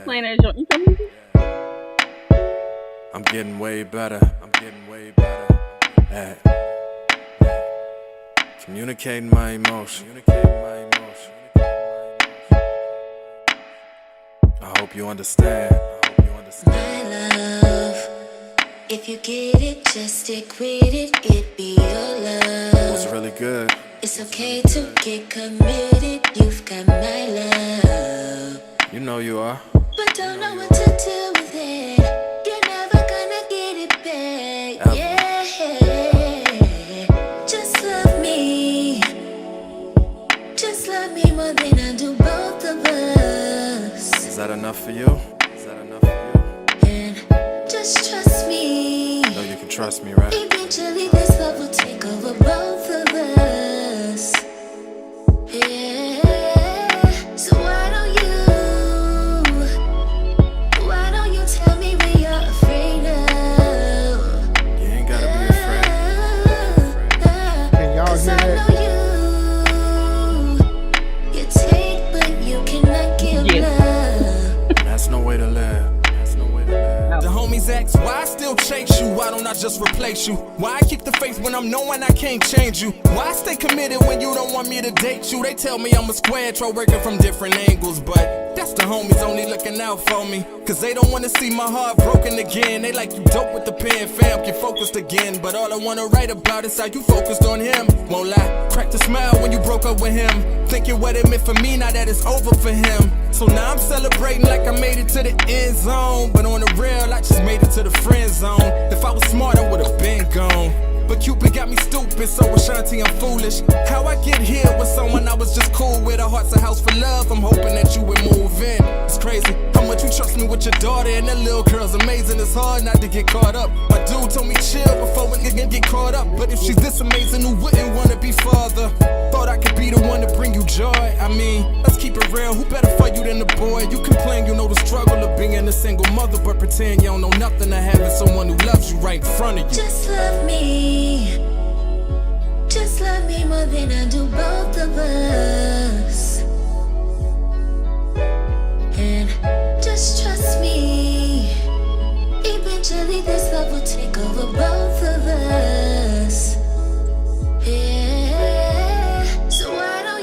Playing that joint. You feel me? I'm getting way better. At communicating my emotion. I hope you understand. My love, if you get it, just stick with it. It be your love. It was really good. It's okay to get committed. You've got my love. You know you are. But don't know what to do with it. You're never gonna get it back. Ever. Yeah. Just love me. Just love me more than I do both of us. Is that enough for you? And just trust me. I know you can trust me, right? Eventually this love will take over both of us. Yeah. So why don't you tell me what you're afraid of? You ain't gotta be afraid. Can y'all Cause hear I that? know you take but you cannot give Yeah. love. That's no way to live. The homies ask why I still chase you. Why don't I just replace you? Why I keep the faith when I'm knowing I can't change you? Why I stay committed when you don't want me to date you? They tell me I'm a square, try working from different angles, but that's the homies only looking out for me. Cause they don't wanna see my heart broken again. They like you dope with the pen, fam, get focused again. But all I wanna write about is how you focused on him. Won't lie, cracked a smile when you broke up with him. Thinking what it meant for me, now that it's over for him. So now I'm celebrating like I made it to the end zone. But on the real, I just made it to the friend zone. If I was smart, I would've been gone. But Cupid got me stupid, so Ashanti, I'm foolish. How I get here with someone I was just cool with. Our heart's a house for love, I'm hoping that you would move in. It's crazy how much you trust me with your daughter. And that little girl's amazing, it's hard not to get caught up. My dude told me chill before we can get caught up. But if she's this amazing, who wouldn't wanna be father? Thought I could be the one to bring you joy. I mean, let's keep it real, who better for you than the boy? You complain, you know the struggle of being a single mother, but pretend you don't know nothing of having someone who loves you right in front of you. Just love me. Just love me more than I do both of us. And just trust me. Eventually this love will take over both of us. Yeah. So why don't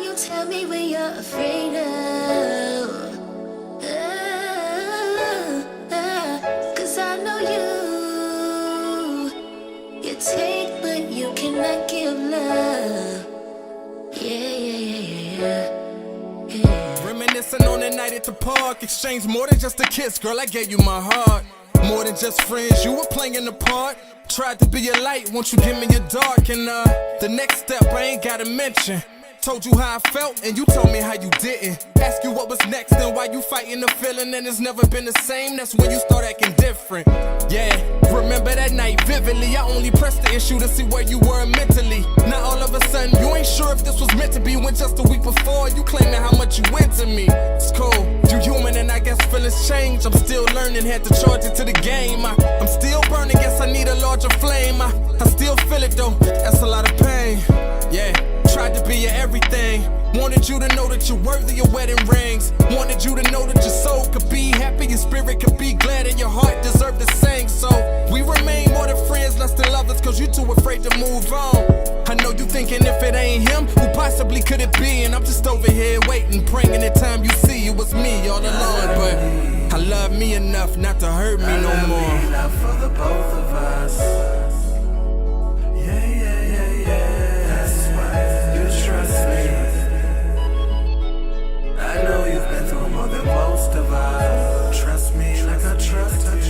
you tell me what you're afraid of? Cause I know you take but you cannot give love. Yeah. Reminiscing on the night at the park. Exchanged more than just a kiss, girl, I gave you my heart. More than just friends, you were playing a part. Tried to be your light, won't you give me your dark? And the next step I ain't gotta mention. Told you how I felt and you told me how you didn't. Ask you what was next and why you fighting the feeling and it's never been the same. That's when you start acting different. Yeah, remember that night vividly. I only pressed the issue to see where you were mentally. Now all of a sudden you ain't sure if this was meant to be. When just a week before you claiming how much you went to me. It's cool, you human and I guess feelings change. I'm still learning, had to charge it to the game. I'm still burning, guess I need a larger flame. I still feel it though, that's a lot of pain. Yeah. Tried to be your everything. Wanted you to know that you're worthy of wedding rings. Wanted you to know that your soul could be happy, your spirit could be glad, and your heart deserved to sing. So we remain more than friends, less than lovers, cause you too afraid to move on. I know you thinking if it ain't him, who possibly could it be? And I'm just over here waiting, praying the time you see it was me all along. But I love me enough not to hurt me no more. Enough for the both of us. Trust me. I know you've been through more than most of us. Trust me like I trust you.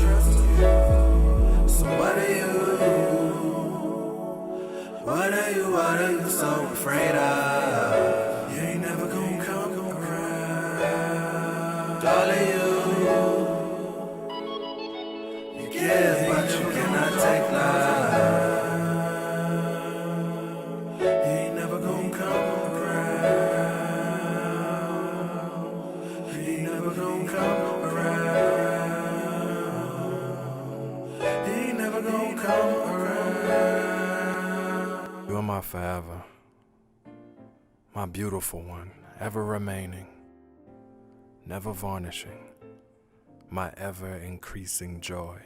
So what are you so afraid of? You ain't never gonna come around. Darling, you give but you cannot take love. You are my forever, my beautiful one, ever remaining, never varnishing, my ever increasing joy.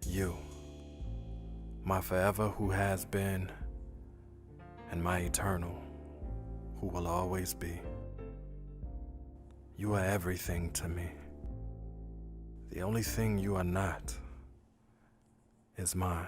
You, my forever who has been, and my eternal who will always be. You are everything to me. The only thing you are not is mine.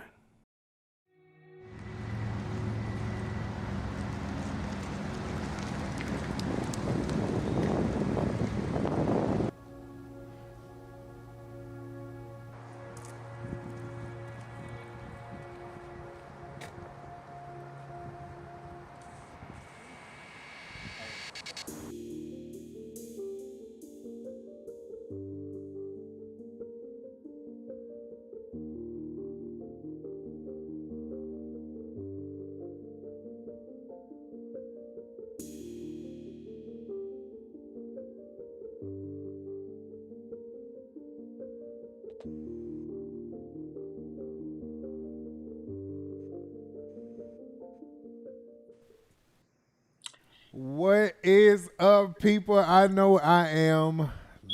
What is up, people? I know I am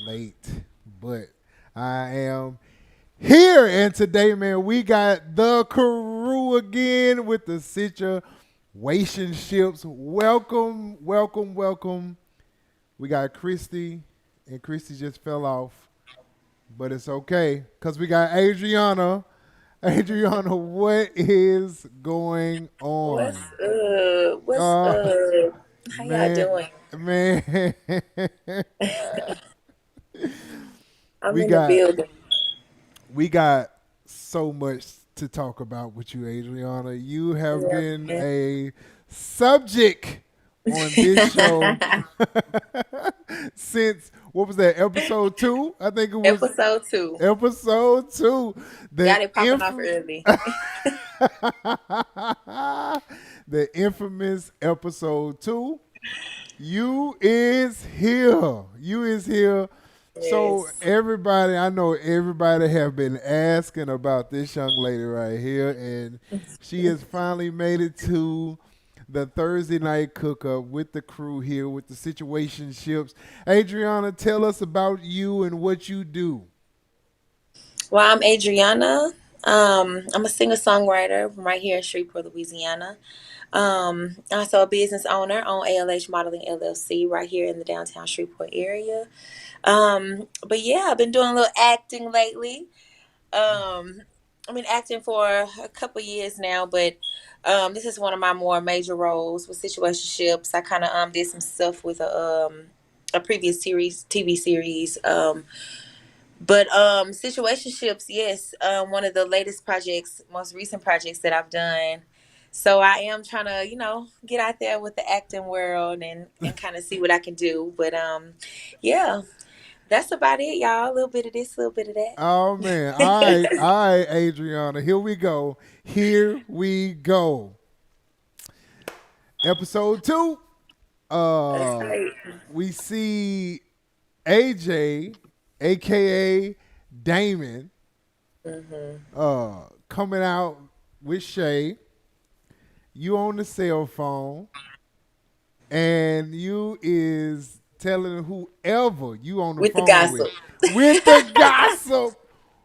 late, but I am here. And today, man, we got the crew again with the Situationships. Welcome, welcome, welcome. We got Christy, and Christy just fell off, but it's okay because we got Adriana. Adriana, what is going What's on? up? What's Uh, up? How y'all man, doing? man. I'm we in the got building. we got so much to talk about with you, Adriana. You have Yeah, been man. a subject on this show since what was that, episode 2? I think it was Episode 2. episode 2. The Got it popping off early. the infamous episode 2. You is here. You is here. So Yes. everybody, I know everybody have been asking about this young lady right here, and she has finally made it to the Thursday night cook up with the crew here with the Situationships. Adriana, tell us about you and what you do. Well, I'm Adriana. I'm a singer-songwriter from right here in Shreveport, Louisiana. Also a business owner on ALH Modeling LLC right here in the downtown Shreveport area. But yeah, I've been doing a little acting lately. Um, I've been acting for a couple years now, but this is one of my more major roles with situationships. I kind of did some stuff with a previous series, TV series. But situationships, yes, one of the latest projects, most recent projects that I've done. So I am trying to, get out there with the acting world and kind of see what I can do. But yeah, that's about it, y'all. A little bit of this, a little bit of Oh man. that. All right, Adriana. Here we go. Here we go. Episode 2. That's Uh right. we see AJ, aka Damon, coming out with Shay. You on the cell phone, and you is telling whoever you on the With the phone with, gossip. with the gossip,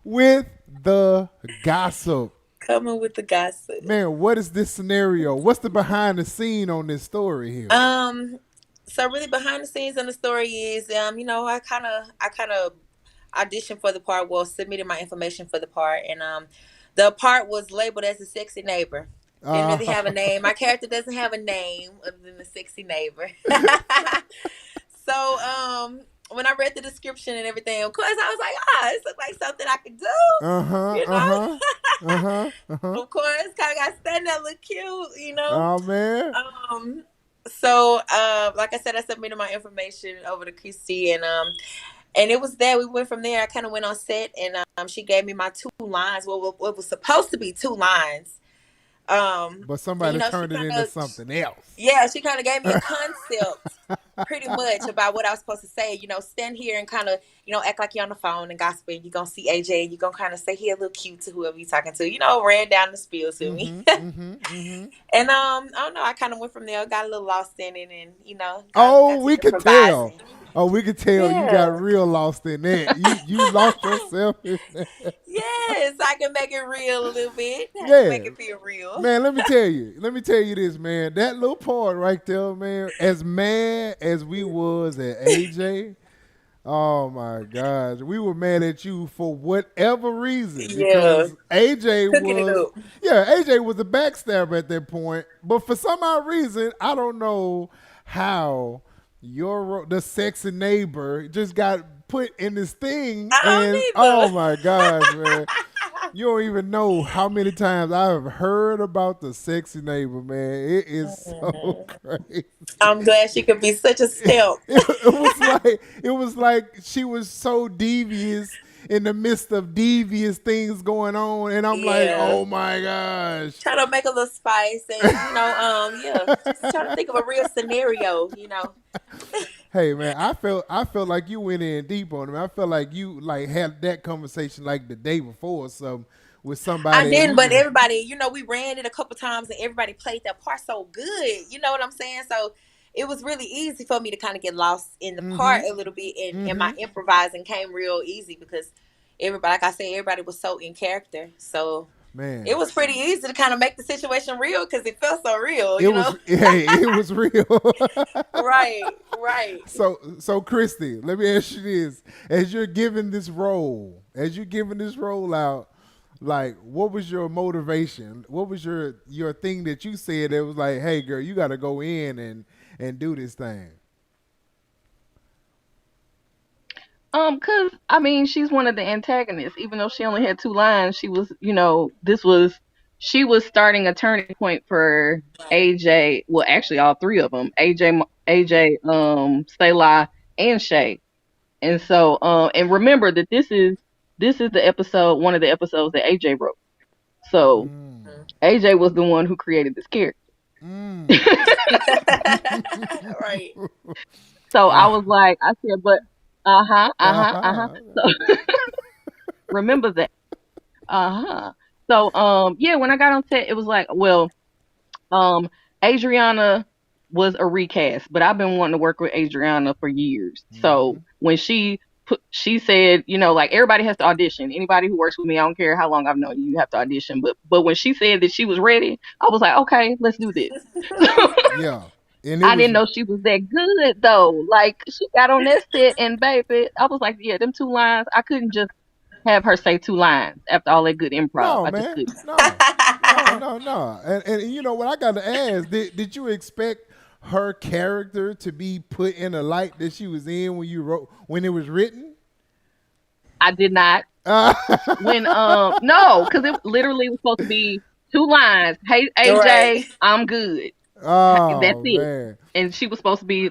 with the gossip. Coming with the gossip. Man, what is this scenario? What's the behind the scene on this story here? So really behind the scenes in the story is I kind of auditioned for the part, well, submitted my information for the part, and the part was labeled as a sexy neighbor. Didn't really have a Uh, name. My character doesn't have a name other than the sexy neighbor. So when I read the description and everything, of course I was like, this looks like something I could do, uh-huh, you uh-huh, know. uh-huh, uh-huh. Of course, kind of got stand up, look cute. Oh man. Um, so like I said, I submitted my information over to Christy, and it was there. We went from there. I kind of went on set, and she gave me my 2 lines. Well, what was supposed to be 2 lines. But And somebody she turned it kind into of, something else. yeah, she kind of gave me a concept pretty much about what I was supposed to say. Stand here and kind of, act like you're on the phone and gossip, and you're gonna see AJ and you're gonna kind of say he a little cute to whoever you're talking to. Ran down the spiel to me. Mm-hmm. Mm-hmm. Mm-hmm. And I don't know, I kind of went from there, got a little lost in it, and got Oh, to we could tell. improvising. Oh, we could tell you got Yeah. real lost in that. You lost yourself in that. Yes, I can make it real a little bit. I can make Yeah. it feel real. Man, let me tell you. Let me tell you this, man. That little part right there, man, as mad as we was at AJ, oh my gosh. We were mad at you for whatever reason Yeah, because AJ cooking it was up. AJ was a backstabber at that point. But for some odd reason, I don't know how the sexy neighbor just got put in this thing and I oh don't my gosh, man. You don't even know how many times I've heard about the sexy neighbor, man. It is so either. crazy. I'm glad she could be such a stamp. It was like she was so devious in the midst of devious things going on, and I'm like, Yeah. oh my gosh. Try to make a little spice and yeah. Just try to think of a real scenario. Hey man, I felt like you went in deep on him. I felt like you like had that conversation like the day before or something with I somebody, and didn't, you but just everybody, we ran it a couple times and everybody played their part so good. You know what I'm saying? So it was really easy for me to kind of get lost in the part mm-hmm, a little bit, and my mm-hmm. improvising came real easy because everybody, like I said, everybody was so in character. So it Man, was pretty easy to kind of make the situation real because it felt so real, it was hey, it was real. Right, right. So Christy, let me ask you this: as you're giving this role out, like, what was your motivation? What was your thing that you said that was like, hey, girl, you got to go in and do this thing? Cause I mean, she's one of the antagonists. Even though she only had two lines, she was, this was she was starting a turning point for AJ. Well, actually, all three of them: AJ, Selah, and Shay. And so, and remember that this is the episode, one of the episodes that AJ wrote. So Mm, AJ was the one who created this character. mm. Right. So I Ah, was like, I said, but uh-huh. uh-huh. So remember that. Uh-huh. So yeah, when I got on set, it was like, well, um Adriana was a recast, but I've been wanting to work with Adriana for years. So Hmm. when she said, like everybody has to audition. Anybody who works with me, I don't care how long I've known you, you have to audition. But when she said that she was ready, I was like, okay, let's do this. Yeah, and it I was didn't know she was that good though. Like she got on that set and baby, I was like, yeah, them two lines. I couldn't just have her say two lines after all that good improv. no, I just man, couldn't. no. And you know what I got to ask? Did you expect her character to be put in a light that she was in when it was written? I did not. Uh, When no, because it literally was supposed to be two lines. Hey Right. AJ, I'm good. That's oh it. man, And she was supposed to be,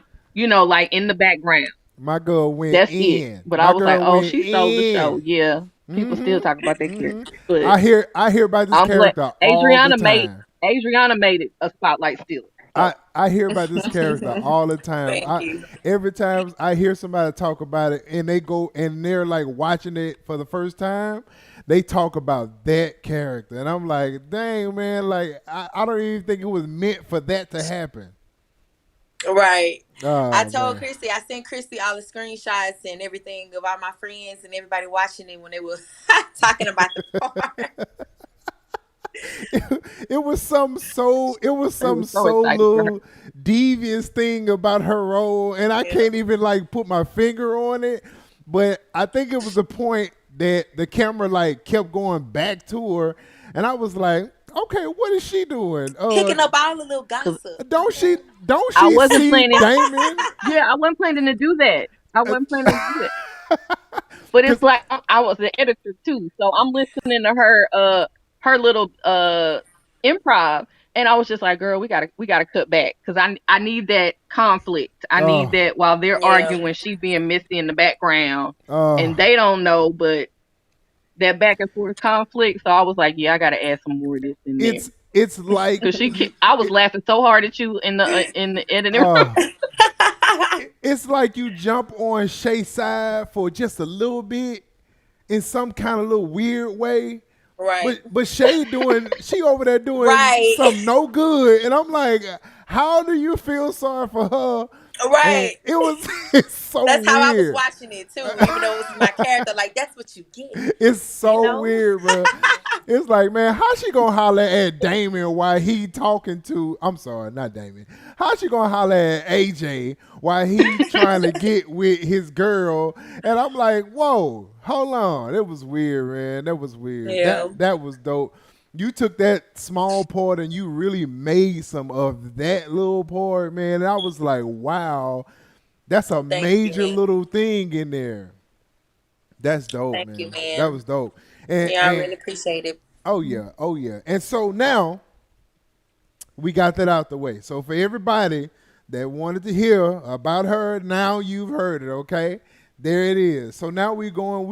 like in the background. my girl went That's it. in. But I My was like, girl oh, went she stole the show. in. Yeah. People still Hmm. talk about that Hmm. character. But I hear about this I'm glad character all the Adriana made time. Adriana made it a spotlight stealer. So I hear about this character all the time. Thank you. Every time I hear somebody talk about it and they go and they're like watching it for the first time, they talk about that character. And I'm like, dang man, like I don't even think it was meant for that to happen. Right. I Oh told man. Christy, I sent Christy all the screenshots and everything of all my friends and everybody watching it when they were talking about the part. It was they some were so so excited for her. little devious thing about her role, and I Yeah. can't even like put my finger on it. But I think it was the point that the camera like kept going back to her, and I was like, okay, what is she doing? Picking up all the little Because gossip. Don't she don't I she wasn't see planning Damon? yeah, I wasn't planning to do that. I wasn't planning to do that. But it's Cause like I was the editor too, so I'm listening to her little improv, and I was just like, girl, we gotta cut back because I need that conflict. I need oh that while they're Yeah. arguing, she's being messy in the background, and oh they don't know, but that back and forth conflict. So I was like, yeah, I gotta add some more of this in there. It's like Cause I was it, laughing so hard at you in the editing room. uh, it's like you jump on Shay's side for just a little bit in some kind of little weird way. Right. But Shay she over there doing Right. some no good, and I'm like, how do you feel sorry for her? And Right. it was it's so That's how I was weird. watching it too, even though it was my character. Like that's what you get, It's you so know? weird, bro. It's like, man, how she gonna holler at Damien while he talking to? I'm sorry, not Damien. How she gonna holler at AJ while he trying to get with his girl? And I'm like, whoa, hold on. It was weird, man. That was weird. Yeah. That was dope. You took that small part and you really made some of that little part, man. And I was like, wow, that's a Thank you, major man. little thing in there. That's dope, Thank you, man. That man. was dope. And Yeah, I and really appreciate it. oh yeah. And so now we got that out the way. So for everybody that wanted to hear about her, now you've heard it, okay? There it is. So now we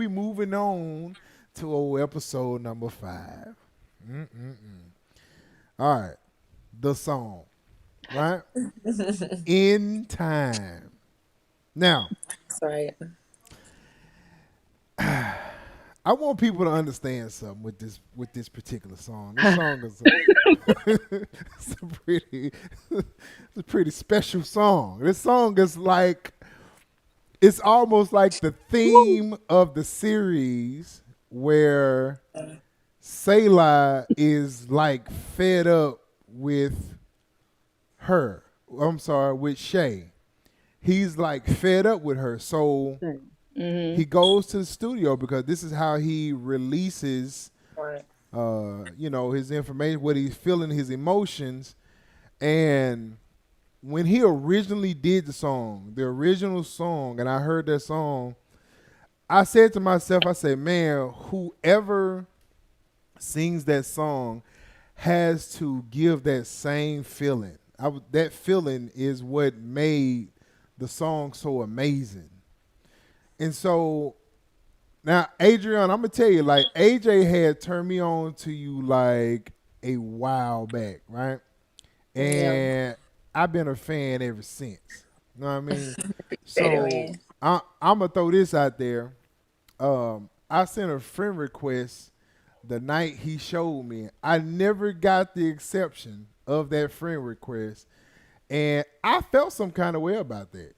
moving on to episode number 5. All right. The song, right? In Time. Now, That's right. I want people to understand something with this particular song. This song is it's a pretty it's a pretty special song. This song is like it's almost like the theme of the series where Selah is like fed up with her. I'm sorry, with Shay. He's like fed up with her. So he goes to the studio because this is how he releases Right. his information, what he's feeling, his emotions. And when he originally did the original song, and I heard that song, I said to myself, I said, man, whoever sings that song has to give that same feeling. That feeling is what made the song so amazing. And so now, Adrian, I'm gonna tell you, like AJ had turned me on to you like a while back, right? Yeah. And I've been a fan ever since. You know what I mean? Appreciate it, So man. I'm gonna throw this out there. I sent a friend request the night he showed me. I never got the exception of that friend request, and I felt some kind of way about that.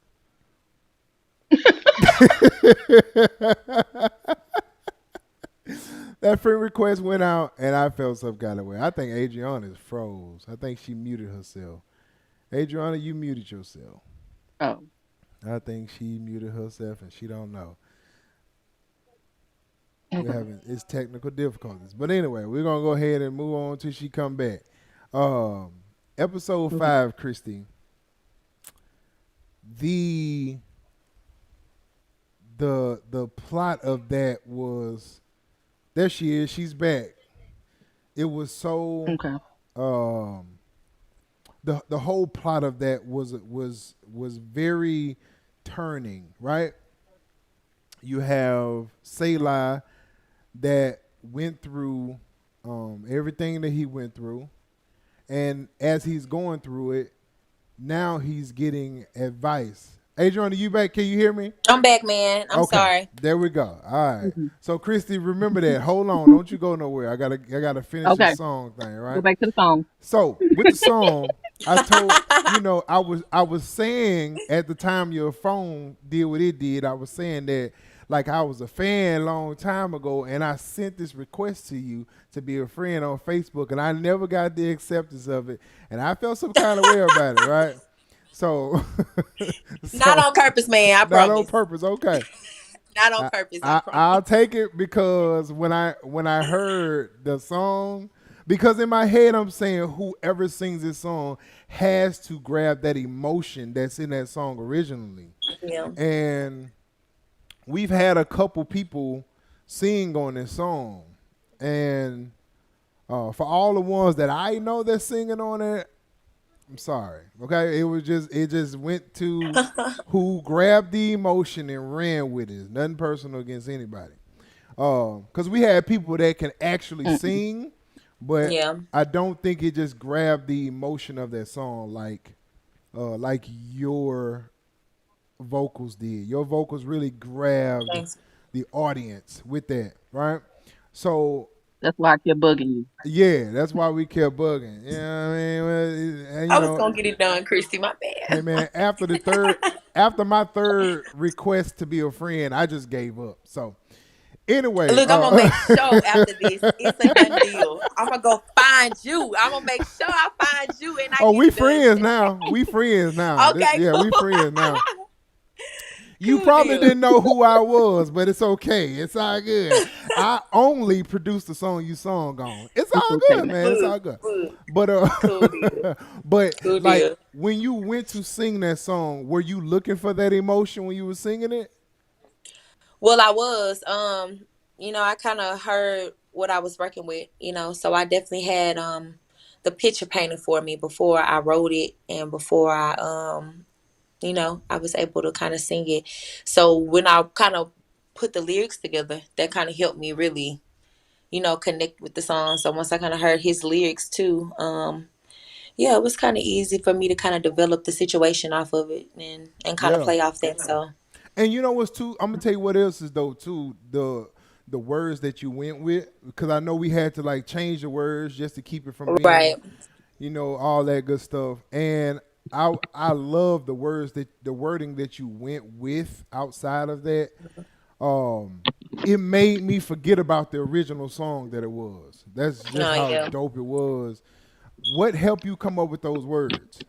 That friend request went out, and I felt some kind of way. I think Adriana is froze. I think she muted herself. Adriana, you muted yourself. Oh, I think she muted herself, and she don't know. We're okay. having it's technical difficulties, but anyway, we're gonna go ahead and move on till she come back. Um, Episode Okay. 5, Christy. The the plot of that was there. She is. She's back. It was so Okay. um the whole plot of that was very turning, right? You have Selah that went through everything that he went through, and as he's going through it, now he's getting advice. Adrian, are you back? Can you hear me? I'm back, man. I'm Okay, sorry. there we go. All right. Mhm. So, Christy, remember that. Hold on, don't you go nowhere. I gotta finish this Okay. song thing, Go right? back to the song. So, with the song, I was saying at the time your phone did what it did. I was saying that like I was a fan a long time ago, and I sent this request to you to be a friend on Facebook, and I never got the acceptance of it, and I felt some kind of way about it, right? So, Not so on purpose, man. I not on promise. purpose. Okay. Not on I, purpose. I I'll promise. take it because when I heard the song, because in my head I'm saying whoever sings this song has to grab that emotion that's in that song originally, Yeah. and we've had a couple people sing on this song, and for all the ones that I know that's singing on it, I'm sorry. Okay, it just went to who grabbed the emotion and ran with it. It's nothing personal against anybody. Because we had people that can actually Mm-mm. sing, but Yeah. I don't think it just grabbed the emotion of that song like your vocals did. Your vocals really grabbed Thanks. the audience with that, right? So That's why I kept bugging you. yeah, that's why we kept bugging. You know what I mean? Well, and, I was gonna get it done, Christy. My hey bad. man, after my third request to be a friend, I just gave up. So anyway, Look, I'm gonna make sure after this it's a done deal. I'm gonna go find you. I'm gonna make sure I find you and I oh, get we it done. friends now. We friends now. Okay, Yeah, cool. we friends now. You Cool probably deal. didn't know who I was, but it's okay. It's all good. I only produced the song you sung on. It's It's all okay good, now. man. It's Look, all good. look. But Cool deal. but Cool like deal. when you went to sing that song, were you looking for that emotion when you were singing it? Well, I was. I kind of heard what I was working with. So I definitely had the picture painted for me before I wrote it and before I was able to kind of sing it. So when I kind of put the lyrics together, that kind of helped me really, connect with the song. So once I kind of heard his lyrics too, yeah, it was kind of easy for me to kind of develop the situation off of it and kind of Yeah. play off that. So And you know what's too? I'm gonna tell you what else is though too. The words that you went with, because I know we had to like change the words just to keep it from being, right, all that good stuff. And I love the wording that you went with outside of that. Um, it made me forget about the original song that it was. That's just no, how yeah. dope it was. What helped you come up with those words?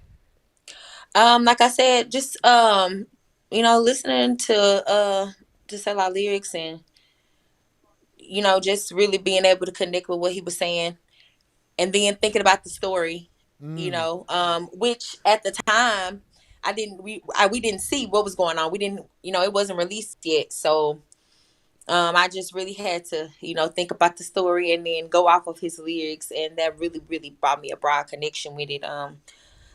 Like I said, just listening to say our lyrics and just really being able to connect with what he was saying, and then thinking about the story, Mm, which at the time we didn't see what was going on. We didn't, it wasn't released yet, so I just really had to, think about the story and then go off of his lyrics, and that really, really brought me a broad connection with it.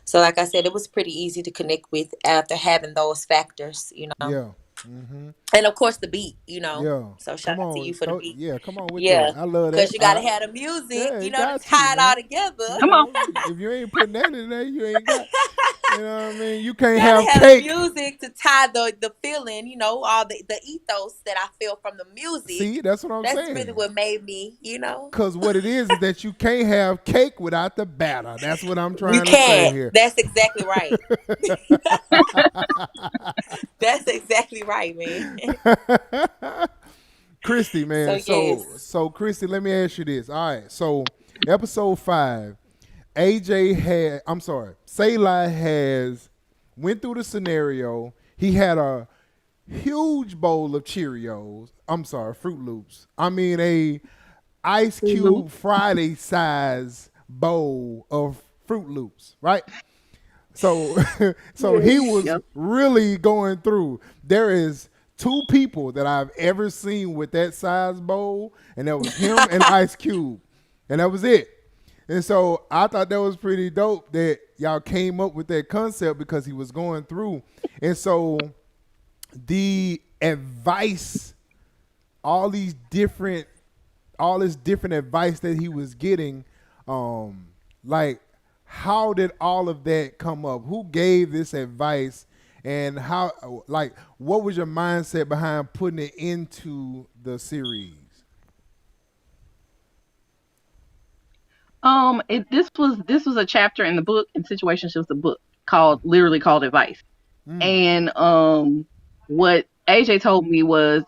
So like I said, it was pretty easy to connect with after having those factors. yeah. Mm-hmm. And of course the beat. Yeah. So shout Come out to you on. for the beat. Yeah, come on with Yeah, that. I love because that. you gotta have the music, Yeah, you to got to, tie it all man. together. Come on. If you ain't putting that in there, you ain't got. You know what I mean? You can't Gotta have have the cake. music to tie the feeling, all the ethos that I feel from the music. See, that's what I'm That's really saying. what made me. Cause what it is that you can't have cake without the batter. That's what I'm You trying to say can't. here. That's exactly right. That's exactly right, man. Christy, So man. So yes. so Christy, let me ask you this. All right. So episode 5, AJ had I'm sorry, Sayla has went through the scenario. He had a huge bowl of Cheerios. I'm sorry, Fruit Loops. I mean a Ice Lulu. Cube Friday size bowl of Fruit Loops, right? So so he was Yep. really going through. There is two people that I've ever seen with that size bowl, and that was him and Ice Cube. And that was it. And so I thought that was pretty dope that y'all came up with that concept because he was going through. And so the advice, all these different all this different advice that he was getting, like how did all of that come up? Who gave this advice, and how, like, what was your mindset behind putting it into the series? This was a chapter in the book, in Situationships, the book called Advice. Mm, And what AJ told me was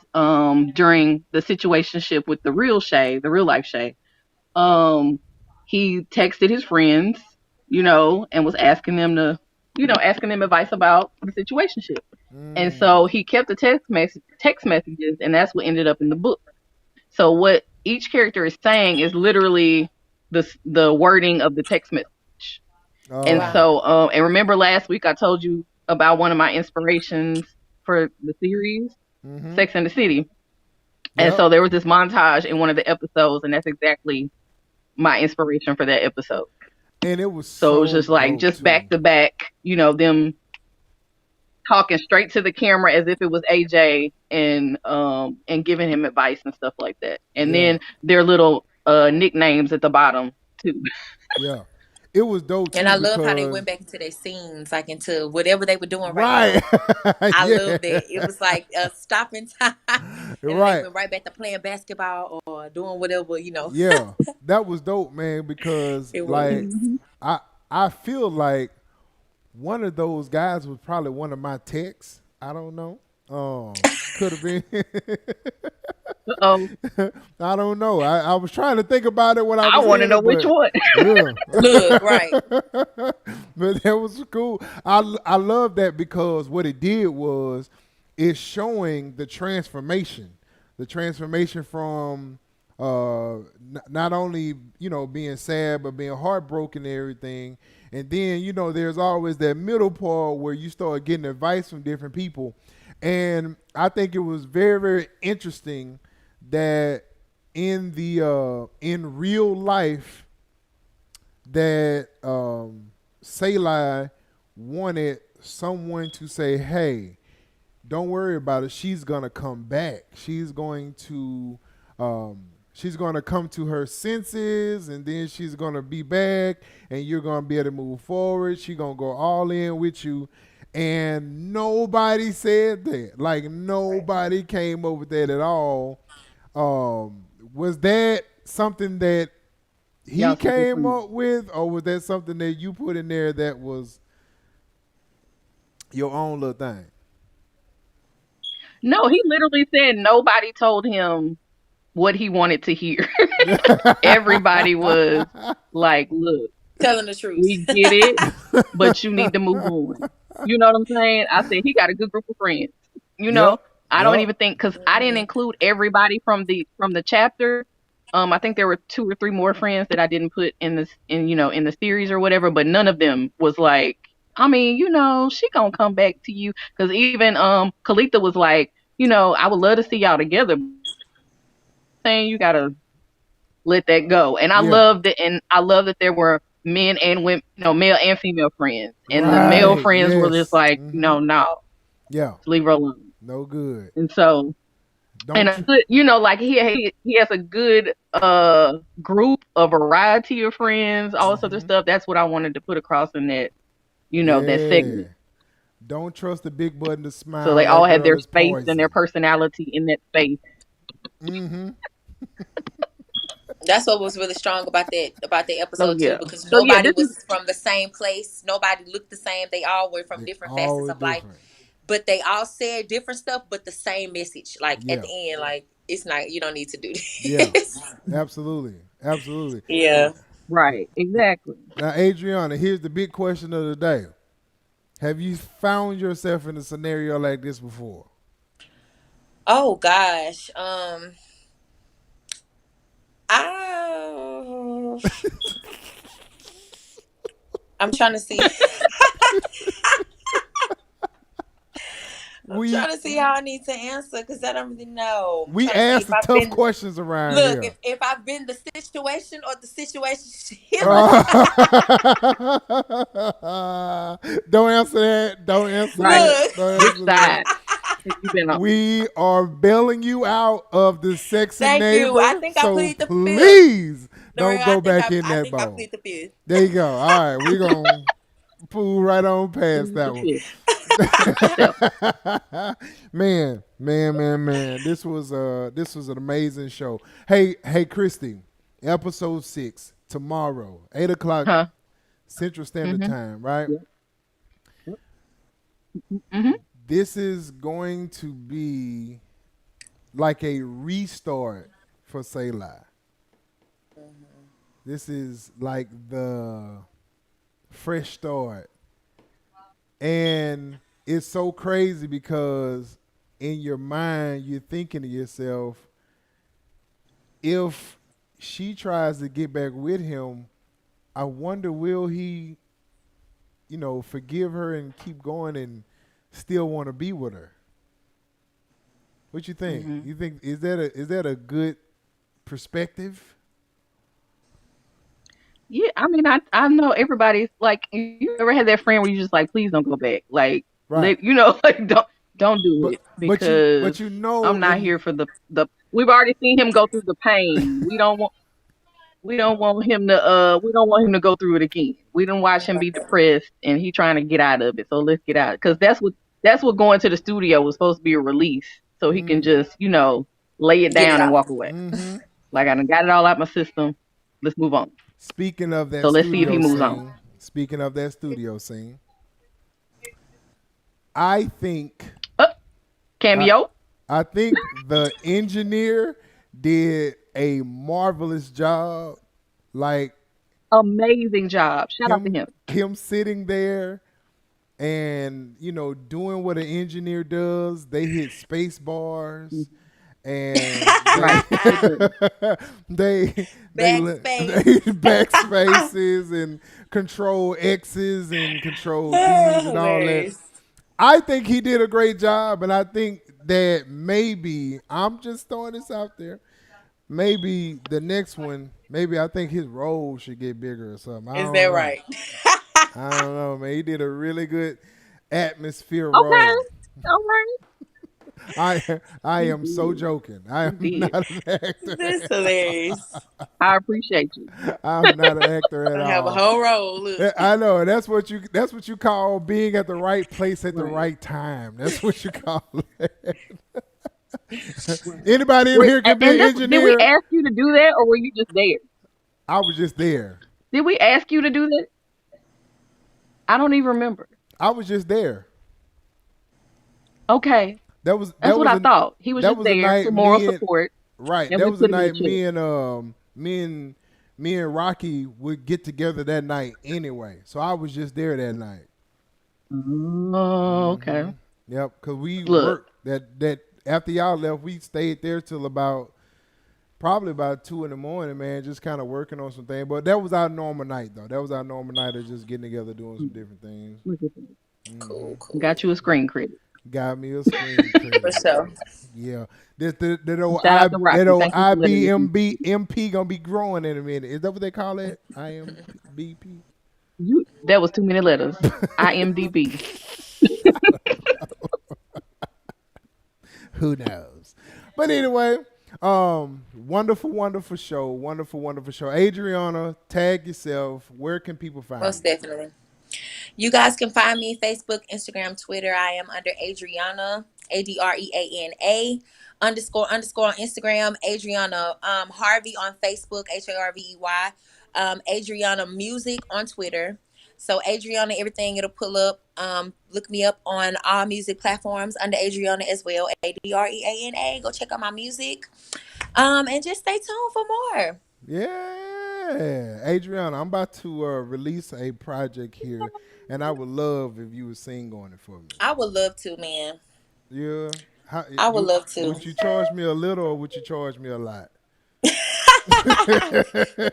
during the situationship with the real Shay, the real life Shay, um he texted his friends, and was asking them advice about the situationship. And mm, so he kept the text messages, and that's what ended up in the book. So what each character is saying is literally the wording of the text message. And oh, Wow. so, and remember last week I told you about one of my inspirations for the series, mm-hmm, Sex and the City. And yep. so there was this montage in one of the episodes, and that's exactly my inspiration for that episode. And it was So it was so just like dope just too. back to back, them talking straight to the camera as if it was AJ and giving him advice and stuff like that. And Yeah, then their little nicknames at the bottom too. yeah. It was dope And too I love how they because went back into their scenes, like into whatever they were doing right right, now. I yeah, love that. It was like a stopping time, and then they right, went right back to playing basketball or doing whatever. yeah. That was dope, man. Because It like was. Mhm. I feel like one of those guys was probably one of my texts. I don't know. Could have been. Oh, I don't know. I was trying to think about it when I I was want to saying know it, which but one. yeah. Look, right. But that was cool. I love that because what it did was it's showing the transformation from not only being sad but being heartbroken and everything. And then there's always that middle part where you start getting advice from different people. And I think it was very very interesting that in real life that Selah wanted someone to say, "Hey, don't worry about it. She's gonna come back. She's gonna come to her senses, and then she's gonna be back, and you're gonna be able to move forward. She's gonna go all in with you." And nobody said that. Like nobody came up with that at all. Was that something that he Y'all should be came friends. up with, or was that something that you put in there that was your own little thing? No, he literally said nobody told him what he wanted to hear. Everybody was like, "Look, Telling the truth. we get it, but you need to move on." You know what I'm saying? I said he got a good group of friends. You know, Yep, I don't yep. even think because I didn't Mhm. include everybody from the chapter. I think there were two or three more friends that I didn't put in this in the series or whatever, but none of them was like, I mean, she gonna come back to you because even Kalitha was like, I would love to see y'all together. Saying you gotta let that go. And Yeah. I love that there were men and women, male and female friends. And the male Right. friends were just Yes. like, no, Yeah. just leave her alone. No good. And so, and Don't a you? good, like he has a good group, a variety of friends, all this other Hmm. stuff. That's what I wanted to put across in that, that Yeah. segment. Don't trust the big button to So smile. they all That had girl their is space and their poison. personality in that space. Hmm. That's what was really strong about that So episode too, yeah. because So yeah, nobody this is was from the same place. Nobody looked the same. They all were from They different facets all of life, different. but they all said different stuff, but the same message. Like at Yeah. the end, like it's not you don't need to do Yeah. this. Absolutely. Absolutely. Yeah. right, exactly. Now, Adriana, here's the big question of the day. Have you found yourself in a scenario like this before? Oh gosh. I I'm trying to see. I'm We trying to see how I need to answer because I don't really know. I'm we trying to see ask if the I've tough been questions around look here. if I've been the situation or the situationship. Don't answer that. Don't answer Right. that. Look. Don't Which answer that. side have you been on? We are bailing you out of the sexy Thank you. I neighbor, think I so plead the fifth. please don't Dario, go back in I that think I bowl. plead the fifth. There you go. All right, we're going to pull right on past Plead that the one. fifth. Protect yourself. Man. This was an amazing show. Hey, Christy, episode 6 tomorrow, 8 o'clock Huh? Central Standard Mm-hmm. Time. Right. Yep. Yep. Mm-hmm. This is going to be like a restart for Selah. This is like the fresh start. And it's so crazy because in your mind, you're thinking to yourself, if she tries to get back with him, I wonder will he, forgive her and keep going and still want to be with her? What you think? Mm-hmm. You think is that a good perspective? Yeah, I mean, I know everybody's like, you ever had that friend where you just like, please don't go back. Like, right. like don't do But it because but you know I'm not in here for the. We've already seen him go through the pain. We don't want him to go through it again. We don't watch him be depressed and he trying to get out of it. So let's get out because that's what going to the studio was supposed to be a release so he can just lay it Get it down and out. walk away. mm-hmm. Like I done got it all out my system. Let's move on. Speaking of So that let's see if he studio moves on. scene, speaking of that studio scene, I think Uh, I, cameo, I think the engineer did a marvelous job. Like amazing job. Shout out to him him. him sitting there and doing what an engineer does. They hit space bars Mhm. and they Right, big button. Backspace. they backspaces and control X's and control D's and all that. Hilarious. I think he did a great job, and I think that maybe I'm just throwing this out there. Maybe the next one, maybe I think his role should get bigger or something. I Is that don't know. right? I don't know, man. He did a really good atmosphere Okay, role. all right. I He am so did. joking. I He am did. not an actor. That's hilarious. I appreciate you. I'm not an actor at I have a all. whole roll. Look. I know, and that's what you call being at the right place at the Right, right time. That's what you call it. right. Anybody in here can be And an did we engineer. ask you to do that or were you just there? I was just there. Did we ask you to do that? I don't even remember. I was just there. Okay. That was That's that what was I a thought. He was that just was a there night for moral me and support right. and That we was a put him in the night chair. me and Rocky would get together that night anyway. So I was just there that night. Oh, okay. Yep, because we Look, worked that after y'all left, we stayed there till probably about 2 in the morning, man, just kind of working on some things. But that was our normal night, though. That was our normal night of just getting together, doing some different things. look at that. Cool, cool. Got you a screen credit. Got me a screen For credit. sure. Yeah, that old Shout out to that Rocky. old Thank you for letting us use IBMB MP gonna be growing in a minute. Is that what they call it? IMBP. you. That was too many letters. IMDb. Who knows? But anyway, wonderful, wonderful show. Wonderful, wonderful show. Adriana, tag yourself. Where can people find Most you? definitely. You guys can find me Facebook, Instagram, Twitter. I am under Adriana, ADREANA __ on Instagram. Adriana Harvey on Facebook, HARVEY. Adriana Music on Twitter. So Adriana, everything it'll pull up. Look me up on all music platforms under Adriana as well. ADREANA. Go check out my music. And just stay tuned for more. Yeah, Adriana, I'm about to release a project here, and I would love if you would sing on it for me. I would love to, man. Yeah, how, I would love to. would you charge me a little, or would you charge me a lot?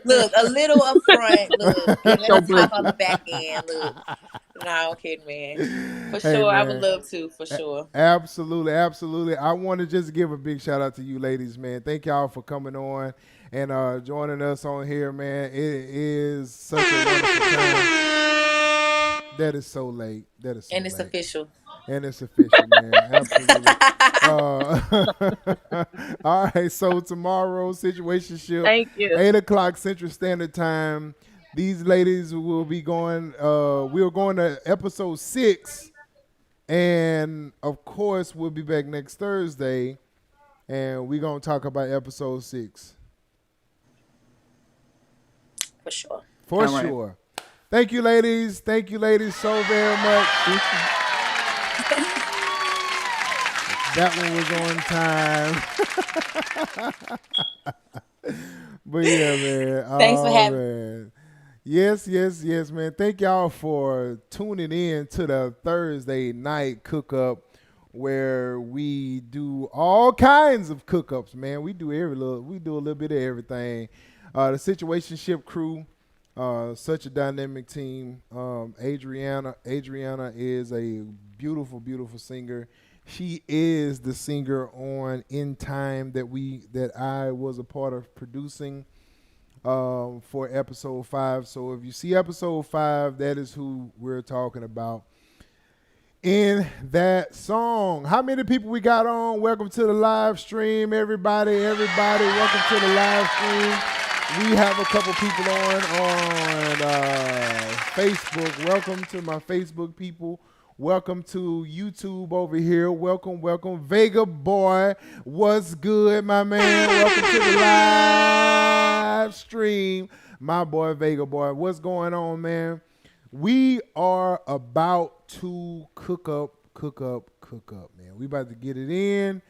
Look, a little up front, look, and What's let your us talk on the budget? back end. Look, no, I'm kidding, man. For Hey sure, I would man, love to. For sure. absolutely, absolutely. I want to just give a big shout out to you, ladies, man. Thank y'all for coming on and joining us on here, man. It is such a wonderful time. That is so late. That is so And it's late. official. And it's official, man. Absolutely. Uh, all right. So tomorrow, situationship, Thank you. 8 o'clock Central Standard Time. These ladies will be going. We're going to episode 6, and of course, we'll be back next Thursday, and we're gonna talk about episode 6 For sure. for All right. sure. Thank you, ladies. Thank you, ladies, so very much. That one was on time. But yeah, man. Thanks for Oh, having man. Yes, yes, yes, man. Thank y'all for tuning in to the Thursday night cook up where we do all kinds of cook ups, man. We do we do a little bit of everything. The Situationship Crew, such a dynamic team. Adriana is a beautiful, beautiful singer. She is the singer on In Time that I was a part of producing for episode 5. So if you see episode 5, that is who we're talking about. in that song. How many people we got on? Welcome to the live stream, everybody. Everybody, welcome to the live stream. We have a couple people on Facebook. Welcome to my Facebook people. Welcome to YouTube over here. Welcome, welcome. Vega Boy, what's good, my man? Welcome to the live stream. My boy, Vega Boy, what's going on, man? We are about to cook up, man. We about to get it in.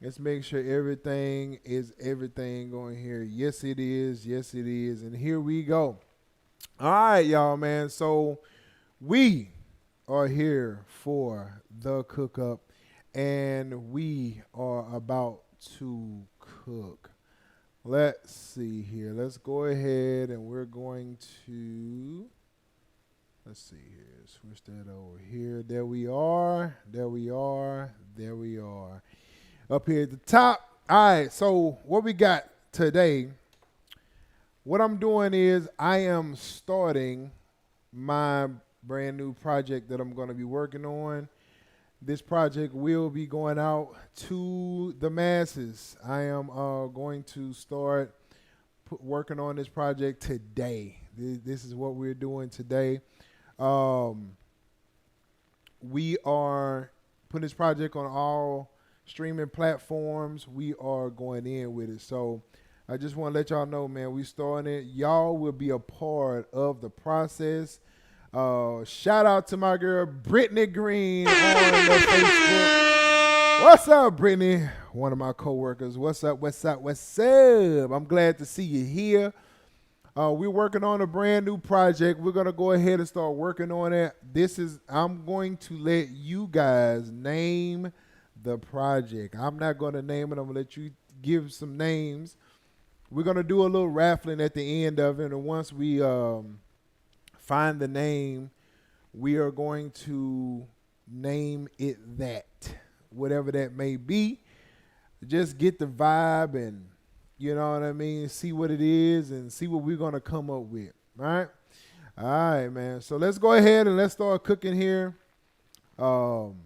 Let's make sure everything is everything going here. Yes, it is. Yes, it is. And here we go. All right, y'all, man. So we are here for the cook up, and we are about to cook. Let's see here. Let's go ahead and we're going to, let's see here. Switch that over here. There we are. There we are. There we are. Up here at the top. All right. So what we got today, what I'm doing is I am starting my brand new project that I'm going to be working on. This project will be going out to the masses. I am going to start working on this project today. This is what we're doing today. We are putting this project on all streaming platforms. We are going in with it. So I just want to let y'all know, man, we starting it. Y'all will be a part of the process. Shout out to my girl Brittany Green on the Facebook. What's up, Brittany? One of my coworkers. What's up? What's up? What's up? I'm glad to see you here. We're working on a brand new project. We're gonna go ahead and start working on it. I'm going to let you guys name the project. I'm not gonna name it. I'm gonna let you give some names. We're gonna do a little raffling at the end of it, and once we find the name, we are going to name it that, whatever that may be. Just get the vibe and, you know what I mean, see what it is and see what we're going to come up with, right? All right, man. So let's go ahead and let's start cooking here. Let's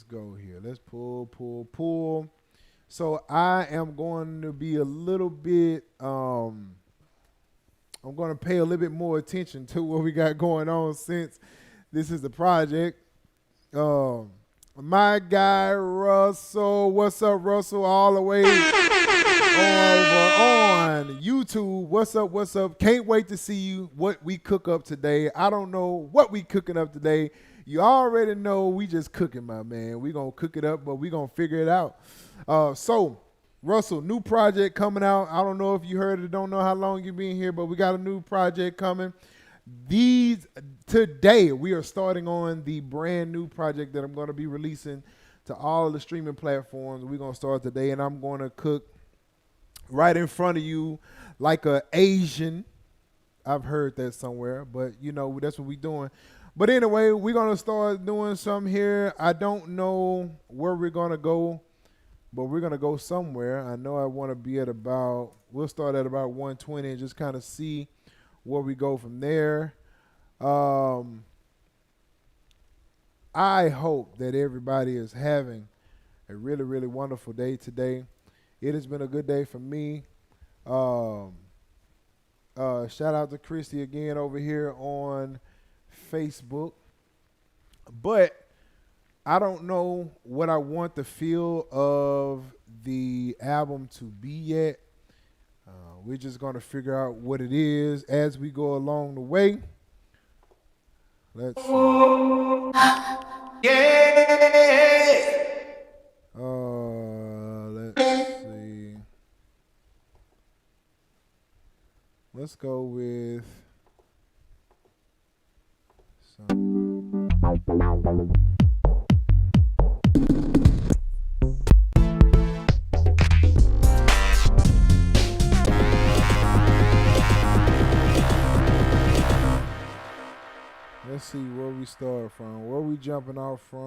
go here. Let's pull. So I am going to be a little bit, I'm going to pay a little bit more attention to what we got going on since this is the project. My guy, Russell. What's up, Russell? All the way over on YouTube. What's up? What's up? Can't wait to see you, what we cook up today. I don't know what we cooking up today. You already know we just cooking, my man. We going to cook it up, but we going to figure it out. So, Russell, new project coming out. I don't know if you heard it. Don't know how long you've been here, but we got a new project coming. Today, we are starting on the brand new project that I'm going to be releasing to all of the streaming platforms. We're going to start today, and I'm going to cook right in front of you like a Asian. I've heard that somewhere, but, you know, that's what we're doing. But anyway, we're going to start doing something here. I don't know where we're going to go, but we're going to go somewhere. I know I want to be at we'll start at about 120 and just kind of see where we go from there. I hope that everybody is having a really, really wonderful day today. It has been a good day for me. Shout out to Christy again over here on Facebook. But I don't know what I want the feel of the album to be yet. We're just going to figure out what it is as we go along the way. Let's see. Yeah. Let's see. Let's go with some. Let's see where we start from. Where we jumping off from?